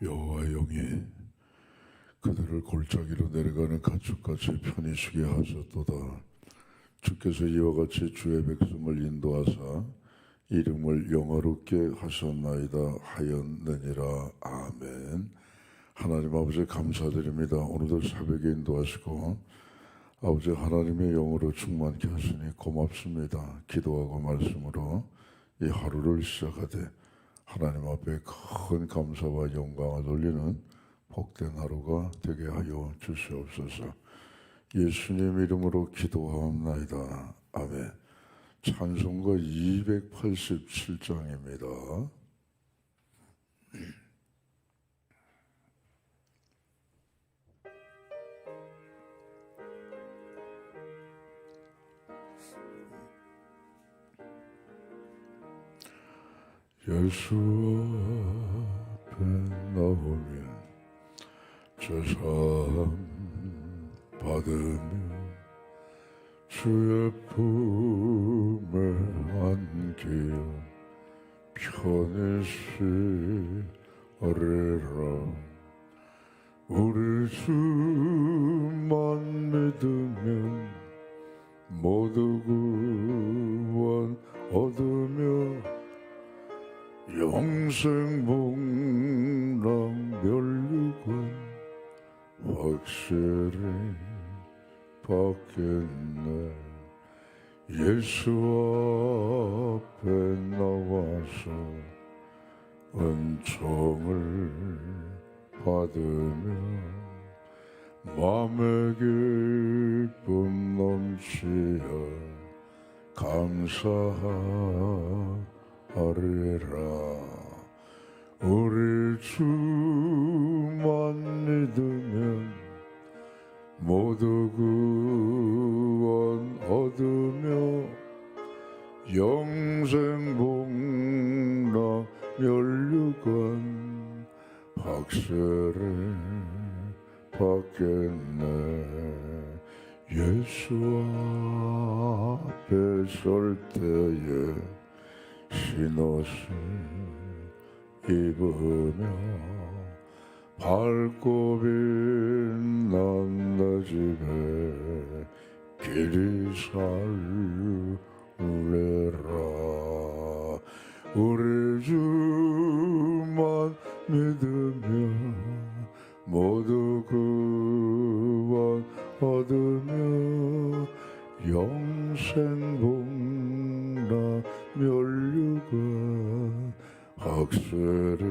여호와의 영이 그들을 골짜기로 내려가는 가축같이 편히 쉬게 하셨도다. 주께서 이와 같이 주의 백성을 인도하사 이름을 영화롭게 하셨나이다 하였느니라. 아멘. 하나님 아버지 감사드립니다. 오늘도 새벽에 인도하시고 아버지 하나님의 영으로 충만케 하시니 고맙습니다. 기도하고 말씀으로 이 하루를 시작하되 하나님 앞에 큰 감사와 영광을 돌리는 복된 하루가 되게 하여 주시옵소서. 예수님 이름으로 기도하옵나이다. 아멘. 찬송가 287장입니다. 예수 앞에 나오면 죄사함 받으며 주의 품에 안기어 편히 쉬어리라. 우리 주만 믿으면 모두 구원 얻으며 영생 복락 멸류관 확실히 받겠네. 예수 앞에 나와서 은총을 받으며 마음의 기쁨 넘치어 감사하리라. 우리 주만 믿으면 모두 구원 얻으며 영생 복락 멸류관 확실히 받겠네. 예수 앞에 설 때에 흰옷을 입으며 밝고 빛난 내 집에 길이 살래라. 우리 주만 믿으며 모두 구원 얻으며 영생 복락 멸류관 확실히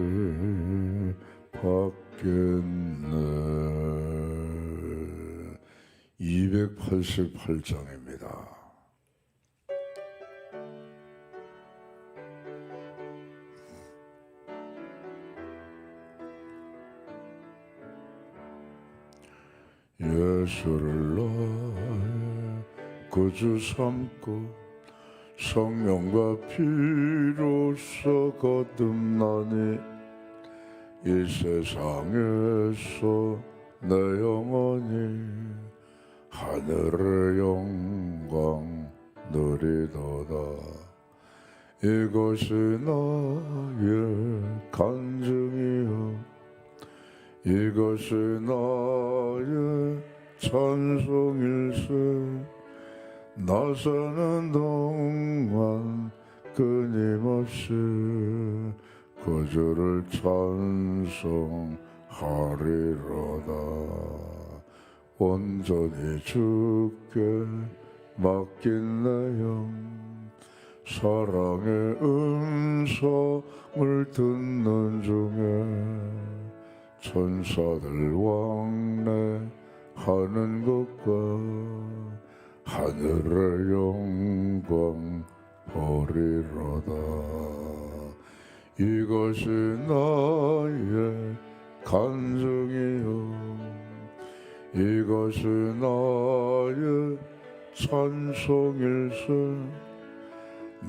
받겠네. 288장입니다. 예수를 나의 구주 삼고 성령과 피로써 거듭나니 이 세상에서 내 영혼이 하늘의 영광 누리도다. 이것이 나의 간증이요 이것이 나의 찬송일세. 나 사는 동안 끊임없이 구주를 찬송하리로다. 온전히 주께 맡긴 내 영 사랑의 음성을 듣는 중에 천사들 왕래하는 것과 하늘의 영광 보리로다. 이것이 나의 간증이요 이것이 나의 찬송일세.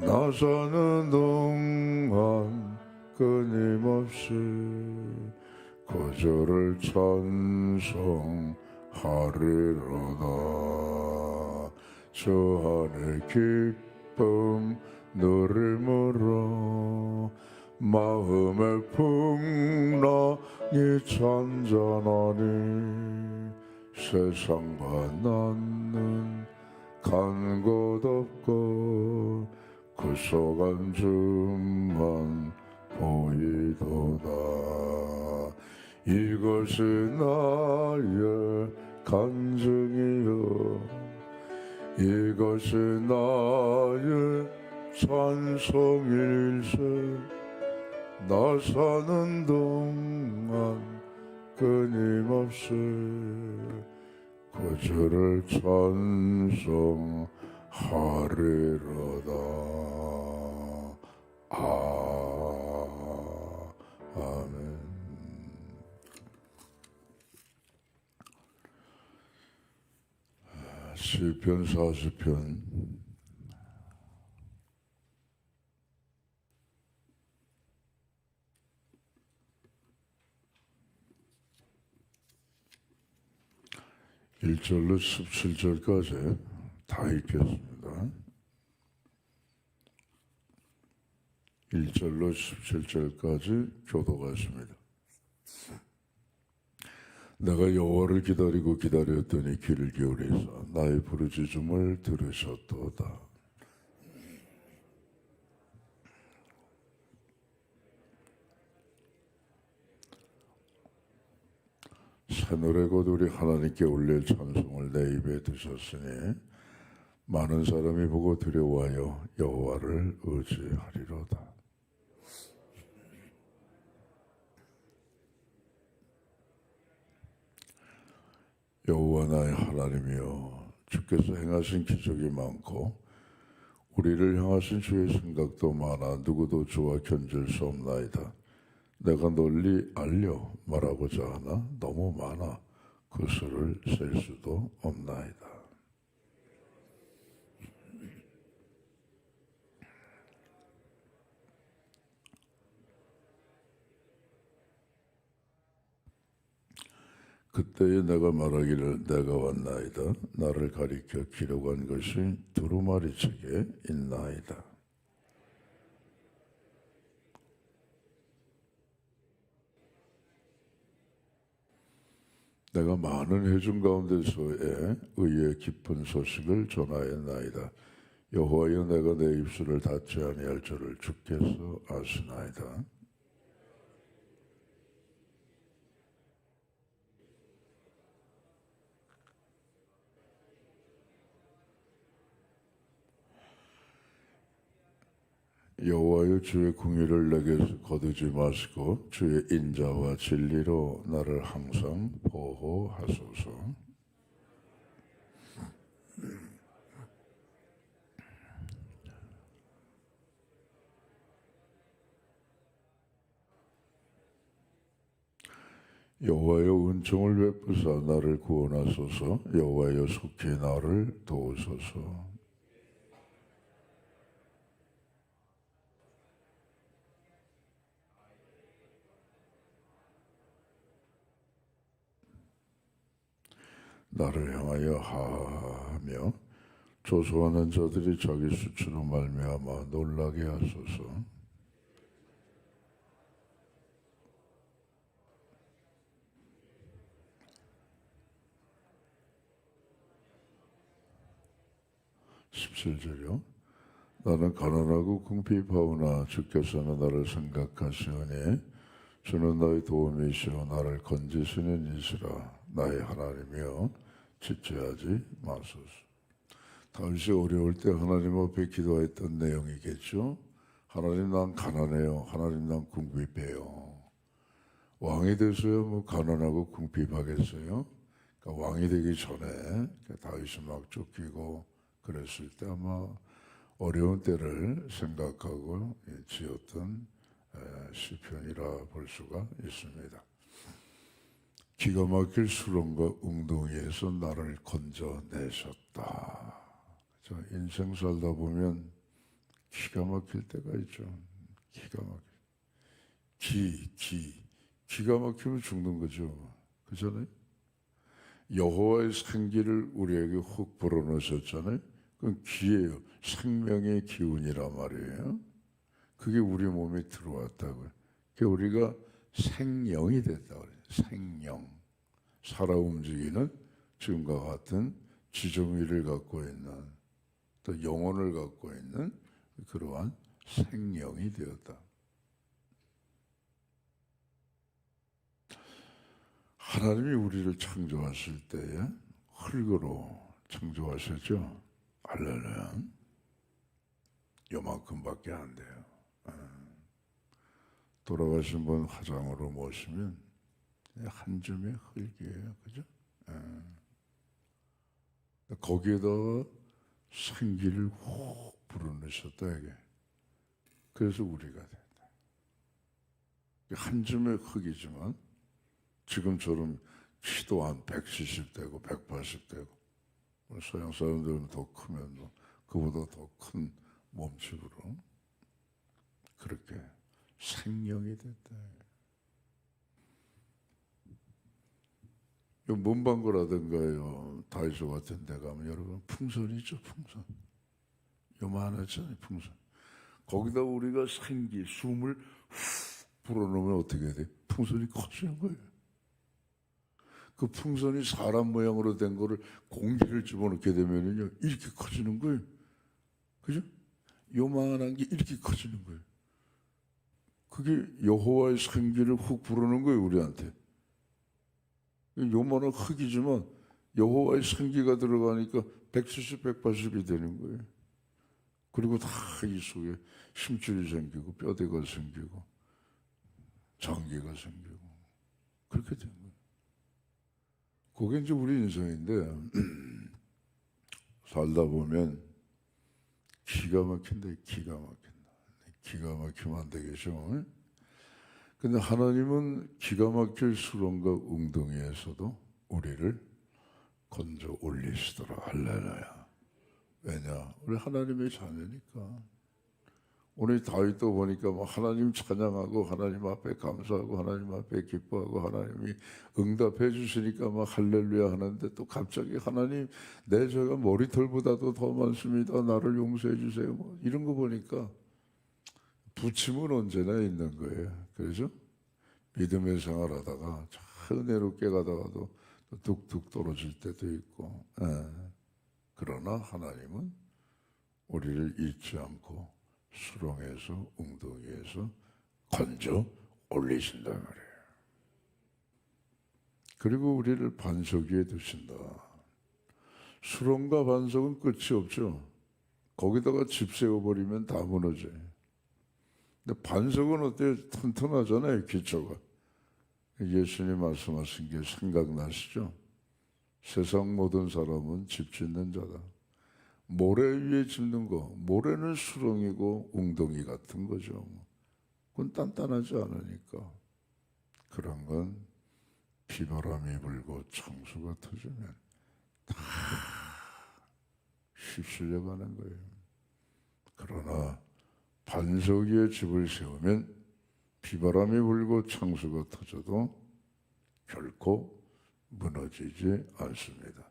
나 사는 동안 끊임없이 구주를 찬송하리로다. 주 안에 기쁨 누림으로 마음의 풍랑 이 잔잔하니 세상 만나는 간 곳 없고 구속한 주만 보이도다. 이것이 나의 간증이요 이것이 나의 찬송일세. 나 사는 동안 끊임없이 구주를 찬송하리로다. 아멘. 시편 40편 1절로 17절까지 다 읽겠습니다. 1절로 17절까지 교독하십니다. 내가 여호와를 기다리고 기다렸더니 귀를 기울이사 나의 부르짖음을 들으셨도다. 새노래 곧 우리 하나님께 올릴 찬송을 내 입에 두셨으니 많은 사람이 보고 두려워하여 여호와를 의지하리로다. 여호와 나의 하나님이여 주께서 행하신 기적이 많고 우리를 향하신 주의 생각도 많아 누구도 주와 견질 수 없나이다. 내가 널리 알려 말하고자 하나 너무 많아 그 수를 셀 수도 없나이다. 그때에 내가 말하기를 내가 왔나이다. 나를 가리켜 기록한 것이 두루마리 책에 있나이다. 내가 많은 회중 가운데서의 의의 깊은 소식을 전하였나이다. 여호와여 내가 내 입술을 닫지 아니할 줄을 주께서 아시나이다. 여호와여 주의 궁의를 내게 거두지 마시고 주의 인자와 진리로 나를 항상 보호하소서. 여호와여 은총을 베푸사 나를 구원하소서. 여호와여 속히 나를 도우소서. 나를 향하여 하하하며 조소하는 자들이 자기 수치로 말미암아 놀라게 하소서. (17절이요) 나는 가난하고 궁핍하오나 주께서는 나를 생각하시오니 주는 나의 도움이시오 나를 건지시는 이시라. 나의 하나님이여 지체하지 마소서. 다윗이 어려울 때 하나님 앞에 기도했던 내용이겠죠. 하나님 난 가난해요. 하나님 난 궁핍해요. 왕이 돼서야 뭐 가난하고 궁핍하겠어요. 그러니까 왕이 되기 전에 다윗이 막 쫓기고 그랬을 때 아마 어려운 때를 생각하고 지었던 시편이라 볼 수가 있습니다. 기가 막힐 수렁과 웅덩이에서 나를 건져내셨다. 인생 살다 보면 기가 막힐 때가 있죠. 기가 막힐. 기가 막히면 죽는 거죠. 그잖아요. 여호와의 생기를 우리에게 훅 불어넣으셨잖아요. 그건 기예요. 생명의 기운이란 말이에요. 그게 우리 몸에 들어왔다고요. 그러니까 우리가 생령이 됐다 그래요. 생령. 살아 움직이는 지금과 같은 지정의를 갖고 있는, 또 영혼을 갖고 있는 그러한 생령이 되었다. 하나님이 우리를 창조하실 때에 흙으로 창조하셨죠. 할렐루야. 요만큼밖에 안 돼요. 돌아가신 분 화장으로 모시면 한 줌의 흙이에요. 그죠? 거기에다가 생기를 훅 불어넣으셨다 이게. 그래서 우리가 된다. 한 줌의 흙이지만 지금처럼 키도 한 170 되고 180 되고, 서양 사람들은 더 크면 그보다 더 큰 몸집으로 그렇게 생명이 됐다. 요 문방구라든가요, 다이소 같은 데 가면 여러분 풍선이죠, 풍선. 요만하잖아요, 풍선. 거기다 우리가 생기, 숨을 후 불어넣으면 어떻게 돼? 풍선이 커지는 거예요. 그 풍선이 사람 모양으로 된 거를 공기를 집어넣게 되면요, 이렇게 커지는 거예요. 그죠? 요만한 게 이렇게 커지는 거예요. 그게 여호와의 생기를 훅 불어넣은 거예요, 우리한테. 요만한 흙이지만 여호와의 생기가 들어가니까 170, 180이 되는 거예요. 그리고 다 이 속에 힘줄이 생기고 뼈대가 생기고 장기가 생기고 그렇게 된 거예요. 그게 이제 우리 인생인데 살다 보면 기가 막힌다, 기가 막힌다. 기가 막히면 안 되겠죠. 근데 하나님은 기가 막힐 수렁과 웅덩이에서도 우리를 건져 올리시더라. 할렐루야. 왜냐? 우리 하나님의 자녀니까. 오늘 다윗도 보니까 뭐 하나님 찬양하고 하나님 앞에 감사하고 하나님 앞에 기뻐하고 하나님이 응답해 주시니까 막 할렐루야 하는데, 또 갑자기 하나님 내 죄가 머리털보다도 더 많습니다. 나를 용서해 주세요. 뭐 이런 거 보니까 부침은 언제나 있는 거예요. 그렇죠? 믿음의 생활하다가 은혜롭게 가다가도 뚝뚝 떨어질 때도 있고, 그러나 하나님은 우리를 잊지 않고 수렁에서 웅덩이에서 건져 올리신단 말이에요. 그리고 우리를 반석 위에 두신다. 수렁과 반석은 끝이 없죠. 거기다가 집 세워버리면 다 무너져요. 근데 반석은 어때요? 튼튼하잖아요, 기초가. 예수님 말씀하신 게 생각나시죠? 세상 모든 사람은 집 짓는 자다. 모래 위에 짓는 거, 모래는 수렁이고 웅덩이 같은 거죠. 그건 단단하지 않으니까. 그런 건 비바람이 불고 창수가 터지면 다 휩쓸려 가는 거예요. 그러나 반석 위에 집을 세우면 비바람이 불고 창수가 터져도 결코 무너지지 않습니다.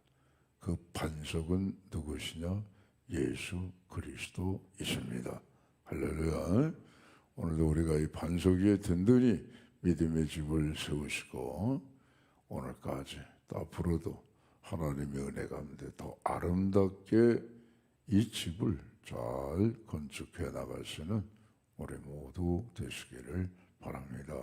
그 반석은 누구시냐? 예수 그리스도이십니다. 할렐루야. 오늘도 우리가 이 반석 위에 든든히 믿음의 집을 세우시고 오늘까지 또 앞으로도 하나님의 은혜 가운데 더 아름답게 이 집을 잘 건축해 나갈 수 있는 우리 모두 되시기를 바랍니다.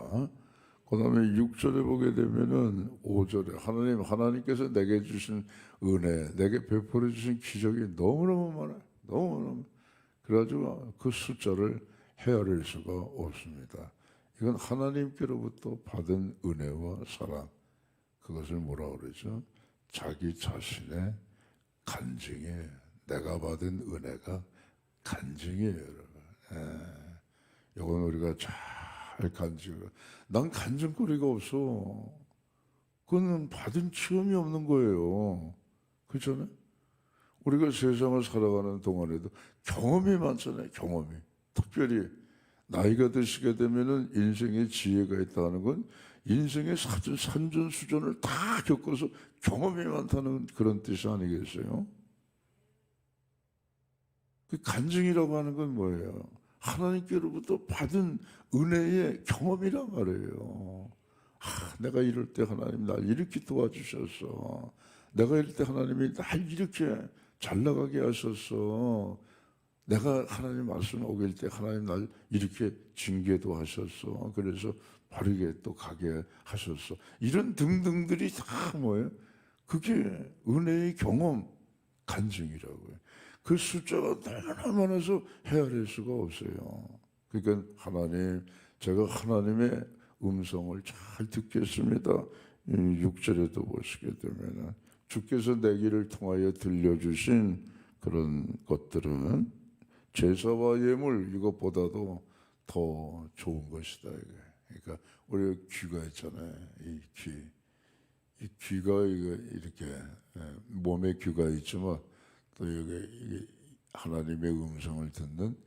그 다음에 6절에 보게 되면은 5절에 하나님께서 내게 주신 은혜, 내게 베풀어 주신 기적이 너무너무 많아요. 너무너무. 그래가지고 그 숫자를 헤아릴 수가 없습니다. 이건 하나님께로부터 받은 은혜와 사랑, 그것을 뭐라 그러죠? 자기 자신의 간증이에요. 내가 받은 은혜가 간증이에요, 여러분. 이건 우리가 잘 간증을. 난 간증거리가 없어. 그건 받은 체험이 없는 거예요. 그렇잖아요? 우리가 세상을 살아가는 동안에도 경험이 많잖아요. 경험이. 특별히 나이가 드시게 되면은 인생의 지혜가 있다는 건 인생의 산전수전을 다 겪어서 경험이 많다는 그런 뜻이 아니겠어요? 그 간증이라고 하는 건 뭐예요? 하나님께로부터 받은 은혜의 경험이란 말이에요. 내가 이럴 때 하나님 날 이렇게 도와주셨어. 내가 이럴 때 하나님이 날 이렇게 잘 나가게 하셨어. 내가 하나님 말씀 어길 때 하나님 날 이렇게 징계도 하셨어. 그래서 바르게 또 가게 하셨어. 이런 등등들이 다 뭐예요? 그게 은혜의 경험 간증이라고요. 그 숫자가 너무나 많아서 헤아릴 수가 없어요. 그러니까 하나님, 제가 하나님의 음성을 잘 듣겠습니다. 6절에도 보시게 되면 주께서 내 귀를 통하여 들려주신 그런 것들은 제사와 예물 이것보다도 더 좋은 것이다. 그러니까 우리가 귀가 있잖아요. 이 귀가 이렇게 몸에 귀가 있지만 또 여기 하나님의 음성을 듣는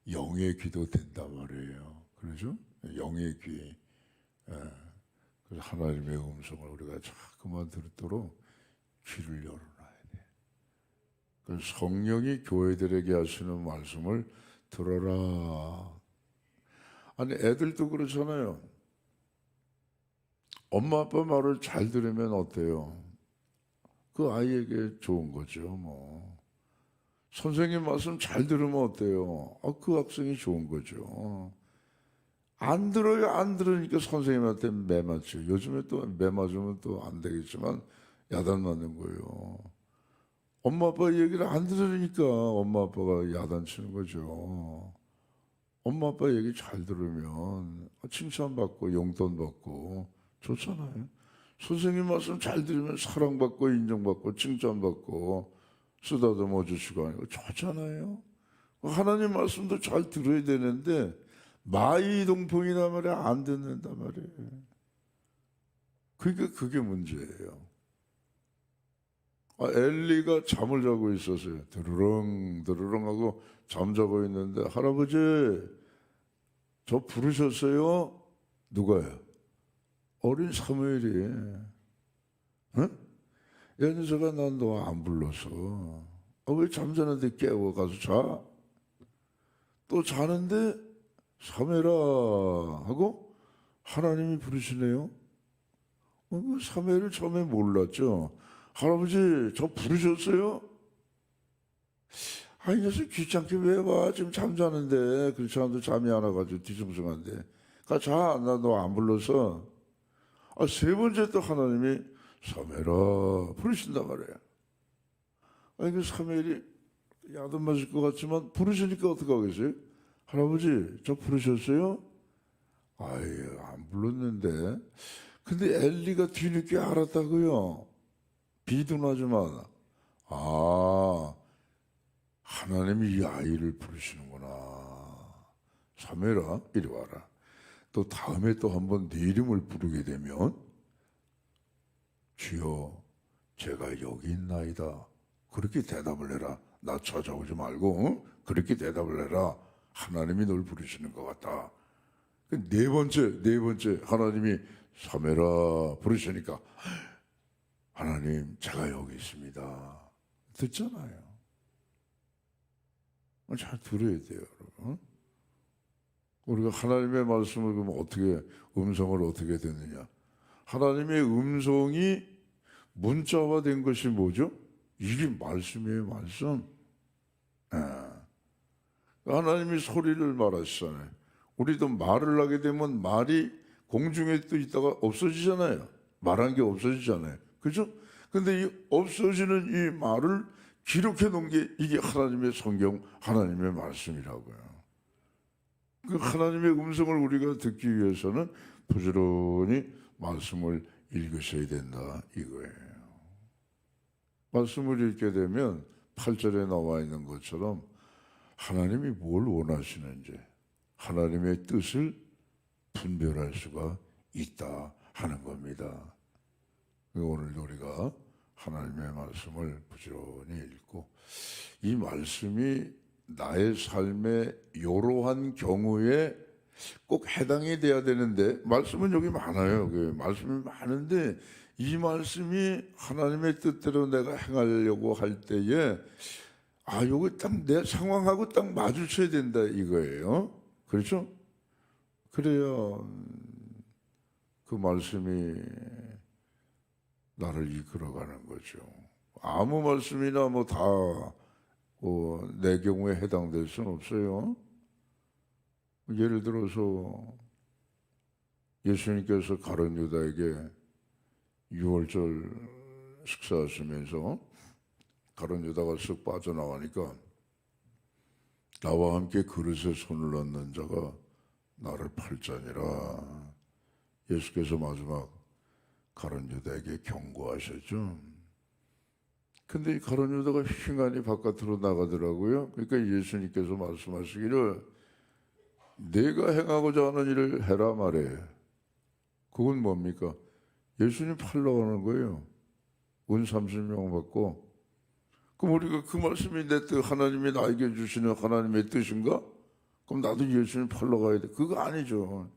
영의 귀도 된단 말이에요. 그렇죠? 영의 귀. 그래서 하나님의 음성을 우리가 자꾸만 듣도록 귀를 열어놔야 돼. 그래서 성령이 교회들에게 하시는 말씀을 들어라. 아니 애들도 그렇잖아요. 엄마 아빠 말을 잘 들으면 어때요? 그 아이에게 좋은 거죠. 뭐 선생님 말씀 잘 들으면 어때요? 그 학생이 좋은 거죠. 안 들어요. 안 들으니까 선생님한테 매 맞죠. 요즘에 또 매 맞으면 또 안 되겠지만 야단 맞는 거예요. 엄마 아빠 얘기를 안 들으니까 엄마 아빠가 야단 치는 거죠. 엄마 아빠 얘기 잘 들으면 칭찬받고 용돈 받고 좋잖아요. 선생님 말씀 잘 들으면 사랑받고 인정받고 칭찬받고 쓰다듬어 주시고 하니까 좋잖아요. 하나님 말씀도 잘 들어야 되는데 마이동풍이란 말이야 안 듣는단 말이에요. 그러니까 그게 문제예요. 엘리가 잠을 자고 있었어요. 드르렁 드르렁 하고 잠자고 있는데 할아버지 저 부르셨어요? 누가요? 어린 사무엘이. 응? 야 녀석아 난 너 안 불렀어. 왜 잠자는데 깨워 가서 자? 또 자는데 사무엘아 하고 하나님이 부르시네요. 사무엘을 처음에 몰랐죠. 할아버지 저 부르셨어요? 이 녀석 귀찮게 왜 와? 지금 잠자는데. 그렇지 않아도 잠이 안 와가지고 뒤숭숭한데. 자, 나 너 안 불러서. 세 번째 또 하나님이 사무엘아 부르신단 말이에요. 그 사무엘이 야단 맞을 것 같지만 부르시니까 어떡하겠어요? 할아버지 저 부르셨어요? 안 불렀는데. 근데 엘리가 뒤늦게 알았다고요. 비둔하지만 하나님이 이 아이를 부르시는구나. 사무엘아 이리 와라. 또 다음에 또 한번 네 이름을 부르게 되면 주여 제가 여기 있나이다. 그렇게 대답을 해라. 나 찾아오지 말고 그렇게 대답을 해라. 하나님이 널 부르시는 것 같다. 네 번째 하나님이 사무엘아 부르시니까 하나님 제가 여기 있습니다. 듣잖아요. 잘 들어야 돼요, 여러분. 우리가 하나님의 말씀을 그러면 어떻게 음성을 어떻게 듣느냐? 하나님의 음성이 문자화된 것이 뭐죠? 이게 말씀이에요, 말씀. 하나님이 소리를 말하시잖아요. 우리도 말을 하게 되면 말이 공중에 또 있다가 없어지잖아요. 말한 게 없어지잖아요. 그죠? 근데 이 없어지는 이 말을 기록해 놓은 게 이게 하나님의 성경, 하나님의 말씀이라고요. 그 하나님의 음성을 우리가 듣기 위해서는 부지런히 말씀을 읽으셔야 된다 이거예요. 말씀을 읽게 되면 8절에 나와 있는 것처럼 하나님이 뭘 원하시는지 하나님의 뜻을 분별할 수가 있다 하는 겁니다. 오늘도 우리가 하나님의 말씀을 부지런히 읽고 이 말씀이 나의 삶의 이러한 경우에 꼭 해당이 돼야 되는데 말씀은 여기 많아요. 말씀이 많은데 이 말씀이 하나님의 뜻대로 내가 행하려고 할 때에 요거 딱 내 상황하고 딱 마주쳐야 된다 이거예요. 그렇죠? 그래야 그 말씀이 나를 이끌어가는 거죠. 아무 말씀이나 뭐 다 내 경우에 해당될 수는 없어요. 예를 들어서 예수님께서 가룟 유다에게 6월절 식사하시면서 가룟 유다가 쓱 빠져나가니까 나와 함께 그릇에 손을 얹는 자가 나를 팔자니라. 예수께서 마지막 가룟 유다에게 경고하셨죠. 근데 이 가룟 유다가 휘황이 바깥으로 나가더라고요. 그러니까 예수님께서 말씀하시기를 내가 행하고자 하는 일을 해라 말해. 그건 뭡니까? 예수님 팔러 가는 거예요. 은 30명 받고. 그럼 우리가 그 말씀이 내 뜻, 하나님이 나에게 주시는 하나님의 뜻인가? 그럼 나도 예수님 팔러 가야 돼. 그거 아니죠.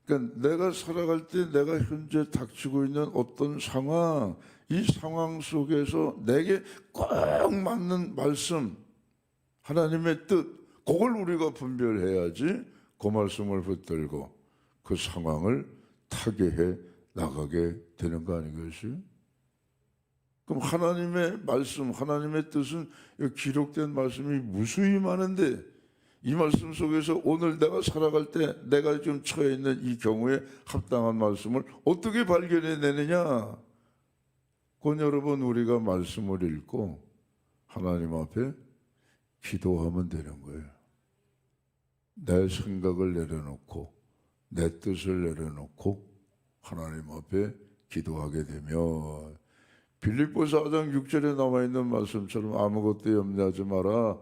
그러니까 내가 살아갈 때 내가 현재 닥치고 있는 어떤 상황, 이 상황 속에서 내게 꼭 맞는 말씀, 하나님의 뜻, 그걸 우리가 분별해야지 그 말씀을 붙들고 그 상황을 타개해 나가게 되는 거 아니겠어요? 그럼 하나님의 말씀, 하나님의 뜻은 기록된 말씀이 무수히 많은데 이 말씀 속에서 오늘 내가 살아갈 때 내가 지금 처해 있는 이 경우에 합당한 말씀을 어떻게 발견해내느냐? 그건 여러분 우리가 말씀을 읽고 하나님 앞에 기도하면 되는 거예요. 내 생각을 내려놓고 내 뜻을 내려놓고 하나님 앞에 기도하게 되면 빌립보서 4장 6절에 남아있는 말씀처럼 아무것도 염려하지 마라.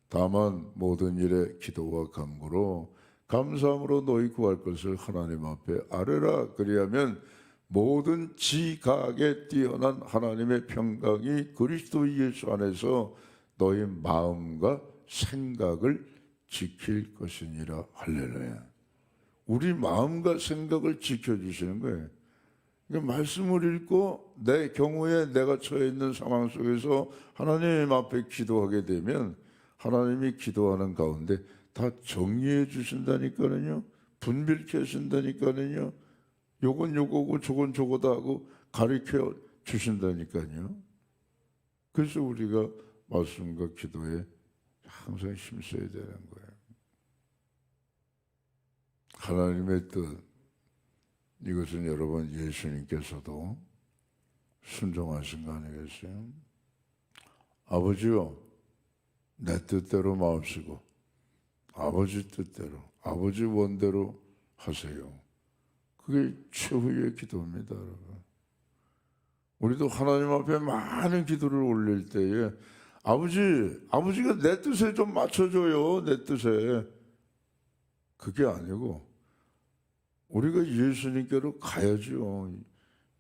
다만 모든 일에 기도와 간구로 감사함으로 너희 구할 것을 하나님 앞에 아뢰라. 그리하면 모든 지각에 뛰어난 하나님의 평강이 그리스도 예수 안에서 너희 마음과 생각을 지킬 것이니라. 할렐루야. 우리 마음과 생각을 지켜주시는 거예요. 그러니까 말씀을 읽고 내 경우에 내가 처해 있는 상황 속에서 하나님 앞에 기도하게 되면 하나님이 기도하는 가운데 다 정리해 주신다니까요. 분별케 하신다니까요. 요건 요거고 저건 저거다 하고 가르쳐 주신다니까요. 그래서 우리가 말씀과 기도에 항상 힘써야 되는 거예요. 하나님의 뜻, 이것은 여러분 예수님께서도 순종하신 거 아니겠어요? 아버지요, 내 뜻대로 마옵시고 아버지 뜻대로, 아버지 원대로 하세요. 그게 최후의 기도입니다, 여러분. 우리도 하나님 앞에 많은 기도를 올릴 때에 아버지가 내 뜻에 좀 맞춰줘요, 내 뜻에. 그게 아니고 우리가 예수님께로 가야지요.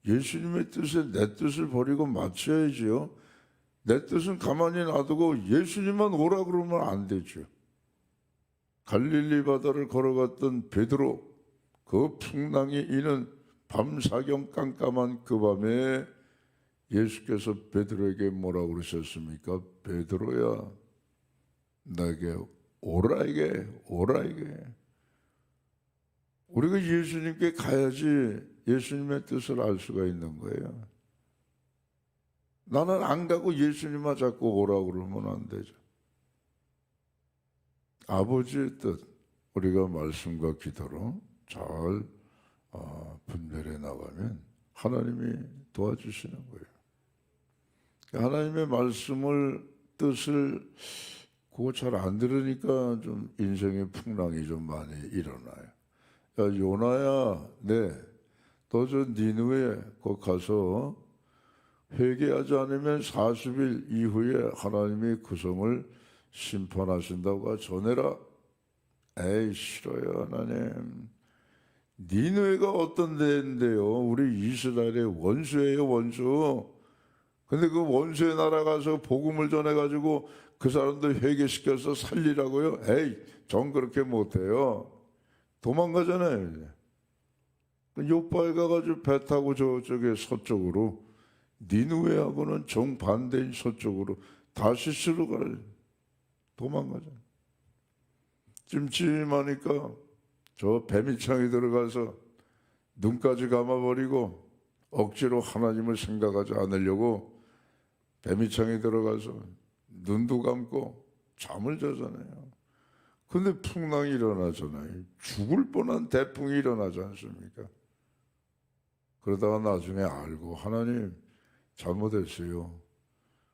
예수님의 뜻에 내 뜻을 버리고 맞춰야지요. 내 뜻은 가만히 놔두고 예수님만 오라 그러면 안 되죠. 갈릴리 바다를 걸어갔던 베드로, 그 풍랑이 이는 밤사경 깜깜한 그 밤에 예수께서 베드로에게 뭐라고 그러셨습니까? 베드로야, 나에게 오라에게. 우리가 예수님께 가야지 예수님의 뜻을 알 수가 있는 거예요. 나는 안 가고 예수님만 자꾸 오라고 그러면 안 되죠. 아버지의 뜻, 우리가 말씀과 기도로 잘 분별해 나가면 하나님이 도와주시는 거예요. 하나님의 말씀을, 뜻을 그거 잘 안 들으니까 좀 인생의 풍랑이 좀 많이 일어나요. 야, 요나야, 너 저 니느웨 거 가서 회개하지 않으면 40일 이후에 하나님이 그 성을 심판하신다고 전해라. 에이, 싫어요, 하나님. 니느웨가 어떤 데인데요? 우리 이스라엘의 원수예요, 원수. 근데 그 원수의 나라 가서 복음을 전해가지고 그 사람들 회개시켜서 살리라고요? 에이, 전 그렇게 못해요. 도망가잖아요. 요바에 가가지고 배 타고 저쪽에 서쪽으로, 니느웨하고는 정반대인 서쪽으로 다시스로 도망가잖아. 찜찜하니까 저 뱀이창에 들어가서 눈까지 감아버리고 억지로 하나님을 생각하지 않으려고 뱀이창에 들어가서 눈도 감고 잠을 자잖아요. 근데 풍랑이 일어나잖아요. 죽을 뻔한 대풍이 일어나지 않습니까? 그러다가 나중에 알고 하나님 잘못했어요.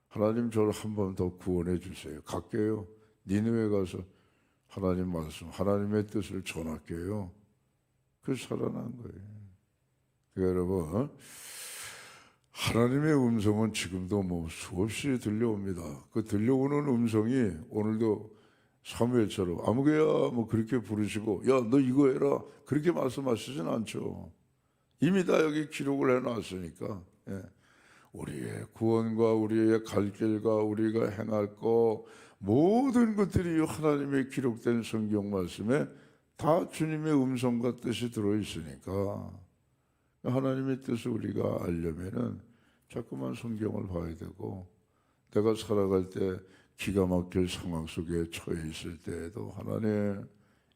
하나님 저를 한 번 더 구원해 주세요. 갈게요. 니느웨 가서 하나님 말씀, 하나님의 뜻을 전할게요. 그 살아난 거예요. 그러니까 여러분, 하나님의 음성은 지금도 뭐 수없이 들려옵니다. 그 들려오는 음성이 오늘도 사무엘처럼 아무개야 뭐 그렇게 부르시고 야 너 이거 해라 그렇게 말씀하시진 않죠. 이미 다 여기 기록을 해놨으니까. 예. 우리의 구원과 우리의 갈 길과 우리가 행할 거 모든 것들이 하나님의 기록된 성경 말씀에 다 주님의 음성과 뜻이 들어있으니까 하나님의 뜻을 우리가 알려면은 자꾸만 성경을 봐야 되고, 내가 살아갈 때 기가 막힐 상황 속에 처해 있을 때에도 하나님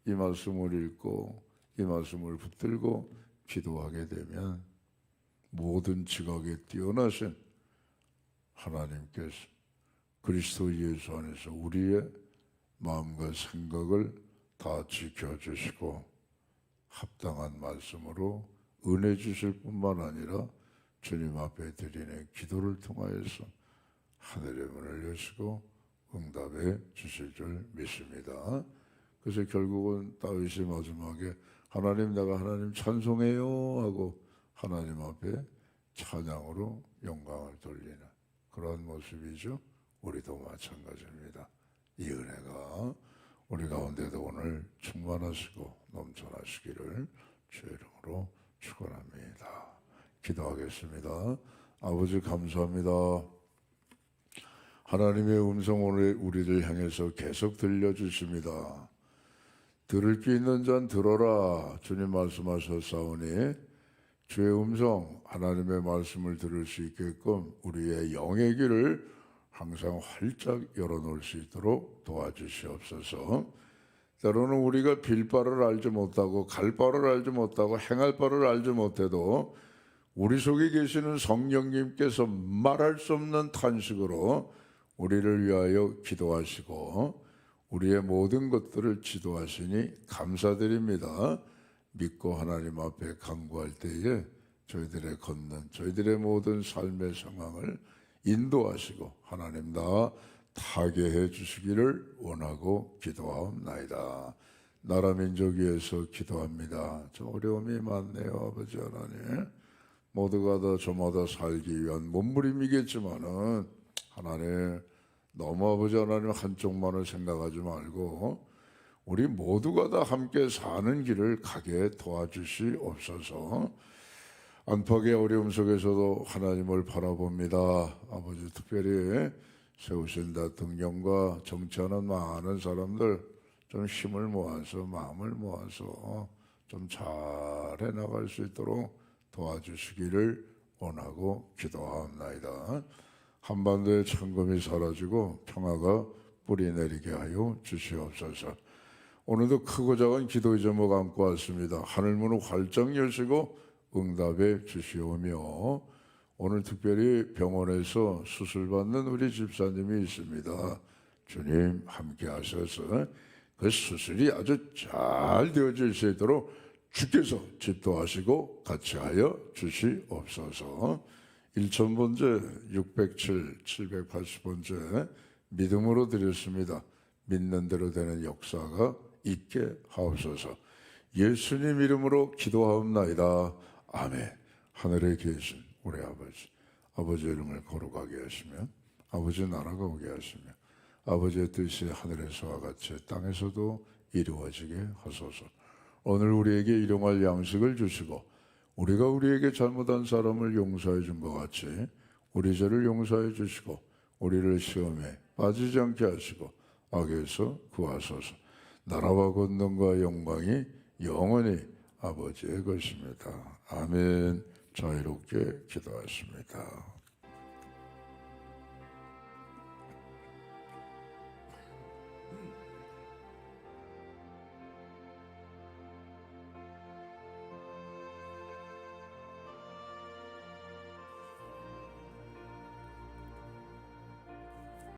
이 말씀을 읽고 이 말씀을 붙들고 기도하게 되면 모든 지각에 뛰어나신 하나님께서 그리스도 예수 안에서 우리의 마음과 생각을 다 지켜주시고 합당한 말씀으로 은혜 주실 뿐만 아니라 주님 앞에 드리는 기도를 통하여서 하늘의 문을 여시고 응답해 주실 줄 믿습니다. 그래서 결국은 다윗이 마지막에 하나님 내가 하나님 찬송해요 하고 하나님 앞에 찬양으로 영광을 돌리는 그런 모습이죠. 우리도 마찬가지입니다. 이 은혜가 우리 가운데도 오늘 충만하시고 넘쳐나시기를 주의 이름으로 축원합니다. 기도하겠습니다. 아버지 감사합니다. 하나님의 음성 오늘 우리를 향해서 계속 들려주십니다. 들을 귀 있는 자는 들어라 주님 말씀하셨사오니 주의 음성 하나님의 말씀을 들을 수 있게끔 우리의 영의 귀를 항상 활짝 열어놓을 수 있도록 도와주시옵소서. 때로는 우리가 빌 바를 알지 못하고 갈 바를 알지 못하고 행할 바를 알지 못해도 우리 속에 계시는 성령님께서 말할 수 없는 탄식으로 우리를 위하여 기도하시고 우리의 모든 것들을 지도하시니 감사드립니다. 믿고 하나님 앞에 간구할 때에 저희들의 걷는 저희들의 모든 삶의 상황을 인도하시고 하나님 다 타게 해 주시기를 원하고 기도하옵나이다. 나라 민족 위해서 기도합니다. 저 어려움이 많네요. 아버지 하나님 모두가 다 저마다 살기 위한 몸부림이겠지만은 하나님 너무 아버지 하나님 한쪽만을 생각하지 말고 우리 모두가 다 함께 사는 길을 가게 도와주시옵소서. 안팎의 어려움 속에서도 하나님을 바라봅니다. 아버지 특별히 세우신 대통령과 정치하는 많은 사람들 좀 힘을 모아서 마음을 모아서 좀 잘해 나갈 수 있도록 도와주시기를 원하고 기도하옵나이다. 한반도의 천금이 사라지고 평화가 뿌리내리게 하여 주시옵소서. 오늘도 크고 작은 기도의 제목 안고 왔습니다. 하늘문을 활짝 여시고 응답해 주시오며 오늘 특별히 병원에서 수술받는 우리 집사님이 있습니다. 주님 함께 하셔서 그 수술이 아주 잘 되어질 수 있도록 주께서 집도하시고 같이 하여 주시옵소서. 1000번째 607 780번째 믿음으로 드렸습니다. 믿는 대로 되는 역사가 있게 하옵소서. 예수님 이름으로 기도하옵나이다. 아멘. 하늘에 계신 우리 아버지의 이름을 거룩하게 하시며 아버지의 나라가 오게 하시며 아버지의 뜻이 하늘에서와 같이 땅에서도 이루어지게 하소서. 오늘 우리에게 일용할 양식을 주시고 우리가 우리에게 잘못한 사람을 용서해 준 것 같이 우리 죄를 용서해 주시고 우리를 시험에 빠지지 않게 하시고 악에서 구하소서. 나라와 권능과 영광이 영원히 아버지의 것입니다. 아멘. 자유롭게 기도하십니다.